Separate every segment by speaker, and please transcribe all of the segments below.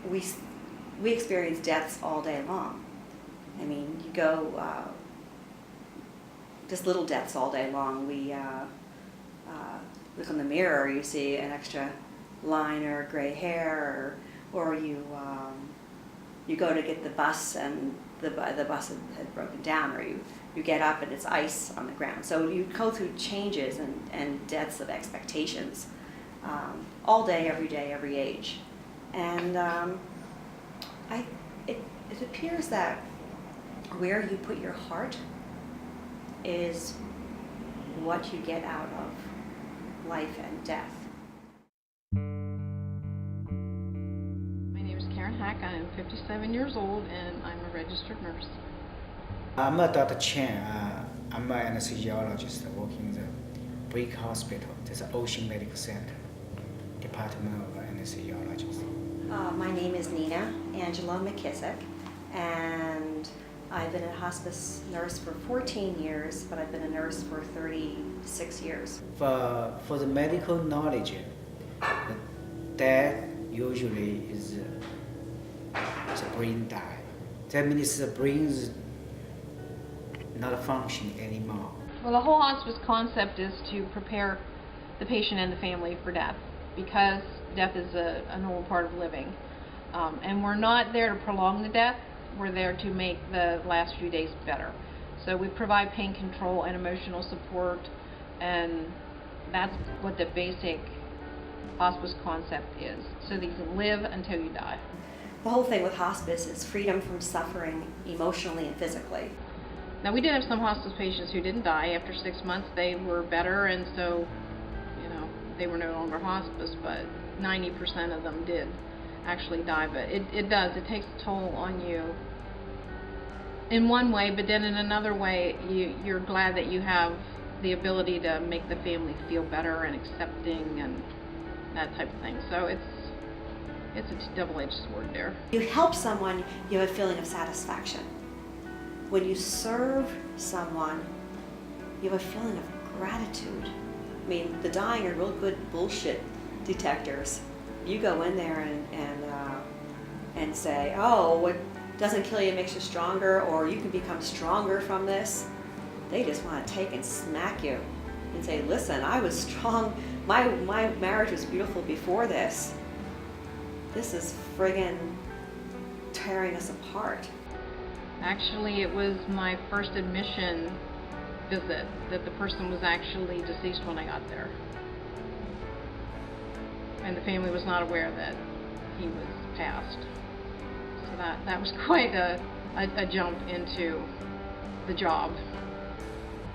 Speaker 1: we we experience deaths all day long. I mean, you go just little deaths all day long. We look in the mirror, you see an extra line or gray hair, or you go to get the bus and the bus had broken down, or you get up and it's ice on the ground. So you go through changes and deaths of expectations all day, every age. And it appears that where you put your heart is what you get out of life and death.
Speaker 2: My name is Karen Hack. I am 57 years old and I'm a registered nurse.
Speaker 3: I'm a Dr. Chen. I'm an anesthesiologist working in the Brick Hospital. It's an Ocean Medical Center, Department of Anesthesiology.
Speaker 1: My name is Nina Angela McKissick, and I've been a hospice nurse for 14 years, but I've been a nurse for 36 years.
Speaker 3: For the medical knowledge, death usually is the brain die. That means the brain is not functioning anymore.
Speaker 2: Well, the whole hospice concept is to prepare the patient and the family for death, because death is a normal part of living. And we're not there to prolong the death, we're there to make the last few days better. So we provide pain control and emotional support, and that's what the basic hospice concept is, so that you can live until you die.
Speaker 1: The whole thing with hospice is freedom from suffering emotionally and physically.
Speaker 2: Now, we did have some hospice patients who didn't die. After 6 months they were better, and so they were no longer hospice, but 90% of them did actually die. But it takes a toll on you in one way, but then in another way you're glad that you have the ability to make the family feel better and accepting and that type of thing. So it's a double-edged sword there.
Speaker 1: You help someone, you have a feeling of satisfaction. When you serve someone, you have a feeling of gratitude. I mean, the dying are real good bullshit detectors. You go in there and say, oh, what doesn't kill you makes you stronger, or you can become stronger from this. They just want to take and smack you and say, listen, I was strong. My marriage was beautiful before this. This is friggin' tearing us apart.
Speaker 2: Actually, it was my first admission visit that the person was actually deceased when I got there. And the family was not aware that he was passed. So that was quite a jump into the job.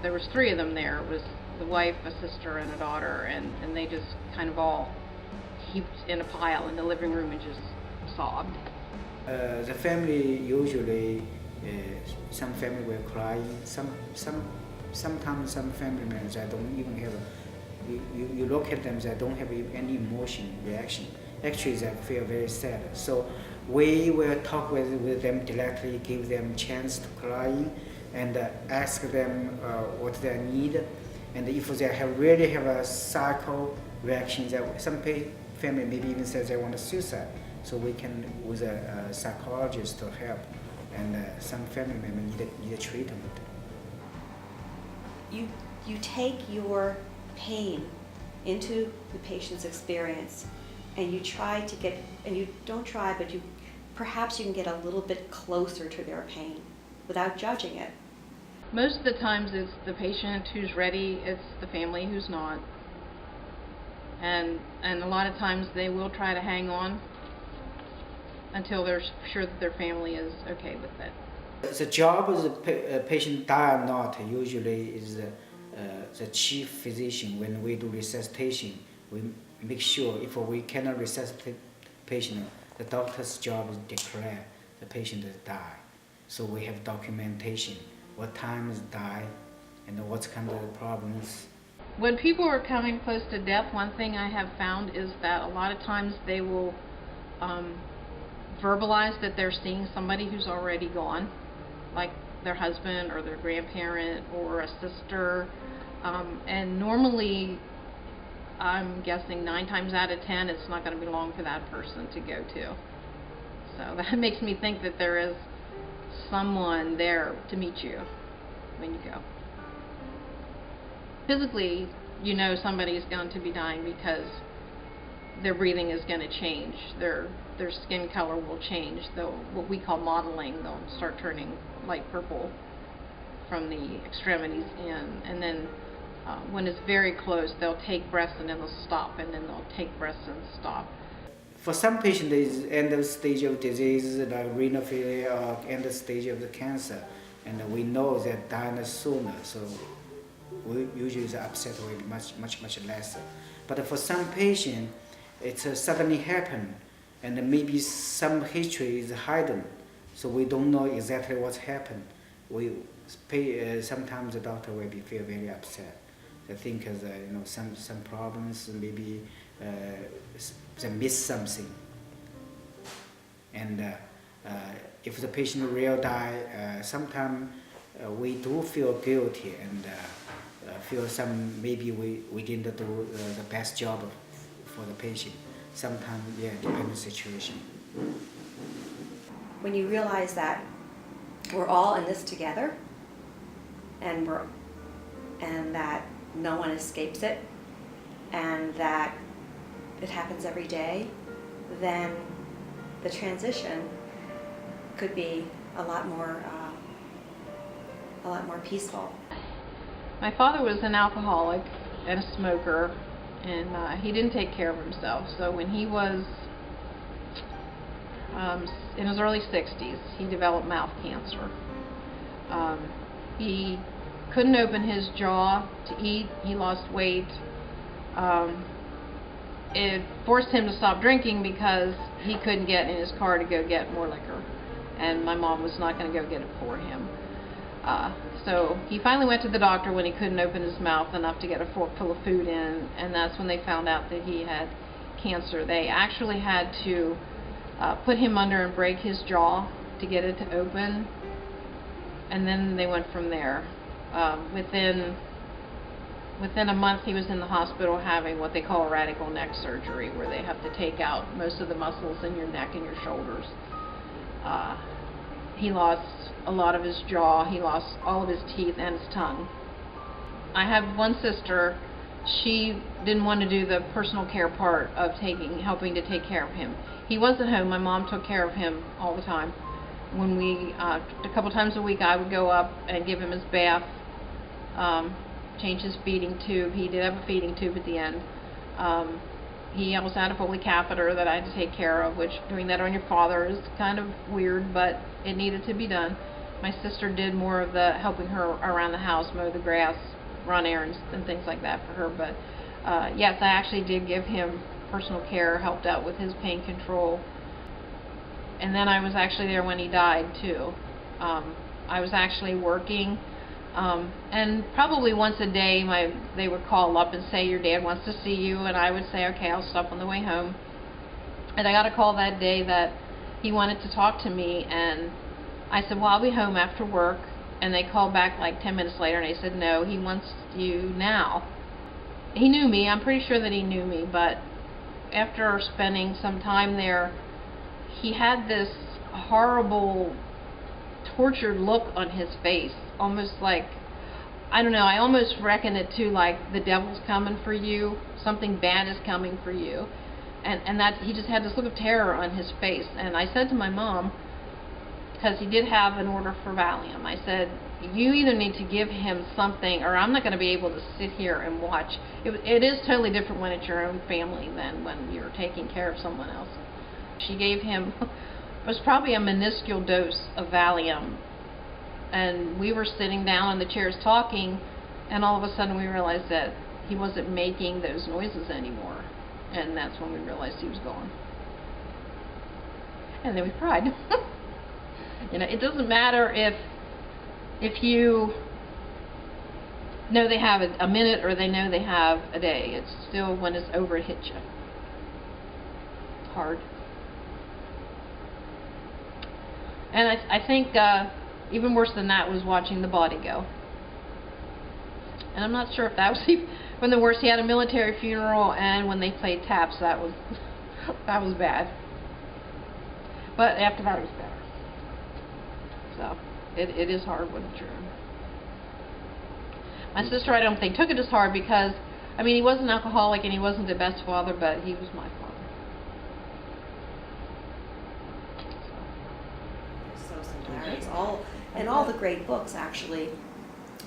Speaker 2: There was 3 of them there. It was the wife, a sister, and a daughter, and they just kind of all heaped in a pile in the living room and just sobbed.
Speaker 3: The family usually, some family were crying. Sometimes some family members that don't even have. You look at them, they don't have any emotion reaction. Actually, they feel very sad. So we will talk with them directly, give them chance to cry, and ask them what they need. And if they really have a psycho reaction, some family maybe even says they want to suicide. So we can, with a psychologist to help, and some family members need a treatment.
Speaker 1: You take your pain into the patient's experience, and you try to get, and you don't try, but perhaps you can get a little bit closer to their pain without judging it.
Speaker 2: Most of the times it's the patient who's ready, it's the family who's not. And a lot of times they will try to hang on until they're sure that their family is okay with it.
Speaker 3: The job of the patient die or not usually is the chief physician. When we do resuscitation, we make sure if we cannot resuscitate patient, the doctor's job is declare the patient has died. So we have documentation, what time is died, and what kind of problems.
Speaker 2: When people are coming close to death, one thing I have found is that a lot of times they will verbalize that they're seeing somebody who's already gone, like their husband or their grandparent or a sister, and normally I'm guessing 9 times out of 10 it's not going to be long for that person to go to. So that makes me think that there is someone there to meet you when you go. Physically, you know somebody's going to be dying because their breathing is going to change. Their skin color will change. They'll, what we call mottling, they'll start turning light purple from the extremities in. And then when it's very close, they'll take breaths and then they'll stop, and then they'll take breaths and stop.
Speaker 3: For some patients, it's end of stage of disease like renal failure or end of stage of the cancer, and we know that dying sooner, so we usually the upset rate much less. But for some patients, it suddenly happen, and maybe some history is hidden, so we don't know exactly what's happened. Sometimes the doctor will feel very upset. They think some problems, maybe they miss something. And if the patient will die, sometimes we do feel guilty and feel maybe we didn't do the best job for the patient. Sometimes, yeah, depends on the situation.
Speaker 1: When you realize that we're all in this together, and that no one escapes it, and that it happens every day, then the transition could be a lot more peaceful.
Speaker 2: My father was an alcoholic and a smoker, and he didn't take care of himself. So when he was in his early 60s, he developed mouth cancer. He couldn't open his jaw to eat. He lost weight. It forced him to stop drinking because he couldn't get in his car to go get more liquor, and my mom was not going to go get it for him. So he finally went to the doctor when he couldn't open his mouth enough to get a forkful of food in, and that's when they found out that he had cancer. They actually had to put him under and break his jaw to get it to open, and then they went from there. Within a month, he was in the hospital having what they call a radical neck surgery, where they have to take out most of the muscles in your neck and your shoulders. He lost a lot of his jaw. He lost all of his teeth and his tongue. I have one sister. She didn't want to do the personal care part of helping to take care of him. He was at home. My mom took care of him all the time. When a couple times a week, I would go up and give him his bath, change his feeding tube. He did have a feeding tube at the end. He also had a Foley catheter that I had to take care of, which doing that on your father is kind of weird, but it needed to be done. My sister did more of the helping her around the house, mow the grass, run errands, and things like that for her. But yes, I actually did give him personal care, helped out with his pain control. And then I was actually there when he died, too. I was actually working. And probably once a day they would call up and say, your dad wants to see you, and I would say, okay, I'll stop on the way home. And I got a call that day that he wanted to talk to me, and I said, well, I'll be home after work. And they called back like 10 minutes later, and they said, no, he wants you now. He knew me. I'm pretty sure that he knew me, but after spending some time there, he had this horrible, tortured look on his face, almost like, I don't know, I almost reckon it too like the devil's coming for you, something bad is coming for you, and that he just had this look of terror on his face. And I said to my mom, because he did have an order for Valium, I said, you either need to give him something, or I'm not going to be able to sit here and watch. It is totally different when it's your own family than when you're taking care of someone else. She gave him, it was probably a minuscule dose of Valium, and we were sitting down on the chairs talking, and all of a sudden we realized that he wasn't making those noises anymore, and that's when we realized he was gone. And then we cried. You know, it doesn't matter if you know they have a minute or they know they have a day. It's still when it's over, it hits you. It's hard. And I think even worse than that was watching the body go. And I'm not sure if that was even the worst. He had a military funeral, and when they played taps, that was bad. But after that, it was better. So, it is hard with children. My sister, I don't think, took it as hard because, I mean, he wasn't an alcoholic and he wasn't the best father, but he was my father.
Speaker 1: There's so similarities. All the great books actually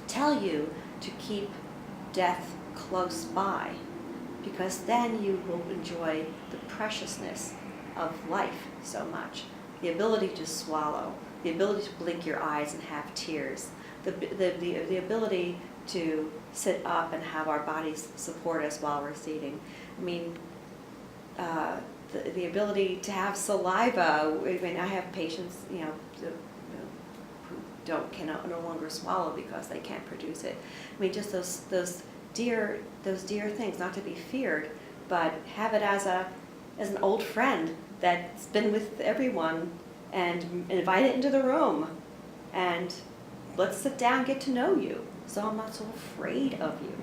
Speaker 1: tell you to keep death close by, because then you will enjoy the preciousness of life so much. The ability to swallow, the ability to blink your eyes and have tears, the ability to sit up and have our bodies support us while we're seating. I mean, the ability to have saliva. I mean, I have patients, who can no longer swallow because they can't produce it. I mean, just those dear things, not to be feared, but have it as an old friend that's been with everyone, and invite it into the room, and let's sit down, get to know you, so I'm not so afraid of you.